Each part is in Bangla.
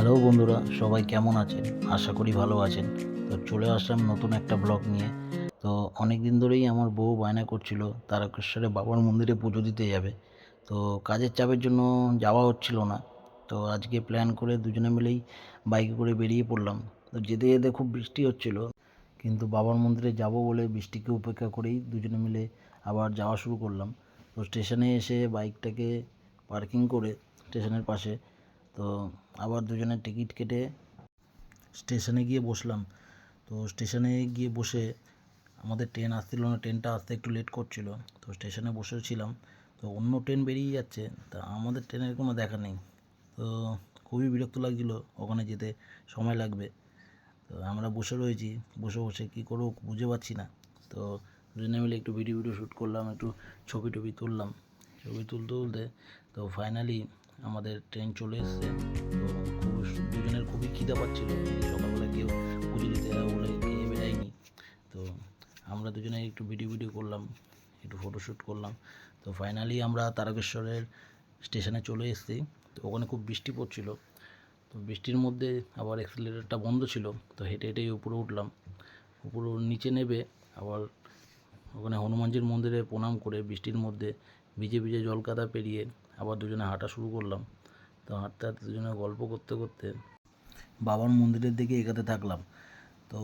হ্যালো বন্ধুরা, সবাই কেমন আছেন? আশা করি ভালো আছেন। তো চলে আসলাম নতুন একটা ব্লগ নিয়ে। তো অনেক দিন ধরেই আমার বউ বায়না করছিল তারকেশ্বরে বাবার মন্দিরে পুজো দিতে যাবে। তো কাজের চাপের জন্য যাওয়া হচ্ছিল না। তো আজকে প্ল্যান করে দুজনে মিলেই বাইকে করে বেরিয়ে পড়লাম। তো যেতে যেতে খুব বৃষ্টি হচ্ছিল, কিন্তু বাবার মন্দিরে যাব বলে বৃষ্টিকে উপেক্ষা করেই দুজনে মিলে আবার যাওয়া শুরু করলাম। তো স্টেশনে এসে বাইকটাকে পার্কিং করে স্টেশনের পাশে, তো আবার দুজনে টিকিট কেটে স্টেশনে গিয়ে বসলাম। তো স্টেশনে গিয়ে বসে আমাদের ট্রেন আসছিল না, ট্রেনটা আসতে একটু লেট করছিল। তো স্টেশনে বসেছিলাম, তো অন্য ট্রেন বেরিয়ে যাচ্ছে, তা আমাদের ট্রেনের কোনো দেখা নেই। তো খুবই বিরক্ত লাগছিল, ওখানে যেতে সময় লাগবে। তো আমরা বসে রয়েছি, বসে বসে কী করবো বুঝে পাচ্ছি না। তো দুজনে মিলে একটু ভিডিও শ্যুট করলাম, একটু ছবি টবি তুললাম। ছবি তুলতে তুলতে তো ফাইনালি আমাদের ট্রেন চলে এসছে। তো দুজনের খুবই খিদে পাচ্ছিল, সকালবেলা কেউ পুজো দিতে যাবে বলে খেয়ে বেড়ায়নি। তো আমরা দুজনে একটু ভিডিও করলাম, একটু ফটোশ্যুট করলাম। তো ফাইনালি আমরা তারকেশ্বরের স্টেশনে চলে এসেছি। তো ওখানে খুব বৃষ্টি পড়ছিল, তো বৃষ্টির মধ্যে আবার অ্যাক্সিলারেটরটা বন্ধ ছিল। তো হেঁটে হেঁটেই উপরে উঠলাম, উপরে নিচে নেবে আবার ওখানে হনুমানজির মন্দিরে প্রণাম করে বৃষ্টির মধ্যে ভিজে ভিজে জলকাদা পেরিয়ে আবার দুজনে হাঁটা শুরু করলাম। তো হাঁটতে হাঁটতে দুজনে গল্প করতে করতে বাবার মন্দিরের দিকে এগোতে থাকলাম। তো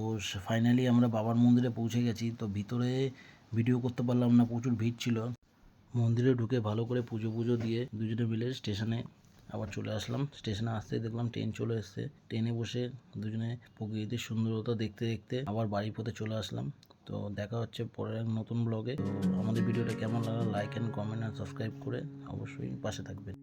ফাইনালি আমরা বাবার মন্দিরে পৌঁছে গেছি। তো ভিতরে ভিডিও করতে পারলাম না, প্রচুর ভিড় ছিল। মন্দিরে ঢুকে ভালো করে পুজো দিয়ে দুজনে মিলে স্টেশনে আবার চলে আসলাম। স্টেশনে আসতে দেখলাম ট্রেন চলে এসছে। ট্রেনে বসে দুজনে প্রকৃতির সুন্দরতা দেখতে দেখতে আবার বাড়ির পথে চলে আসলাম। তো দেখা হচ্ছে পরের এক নতুন ব্লগে। তো আমাদের ভিডিওটা কেমন লাগলো like and comment and subscribe করে অবশ্যই পাশে থাকবেন।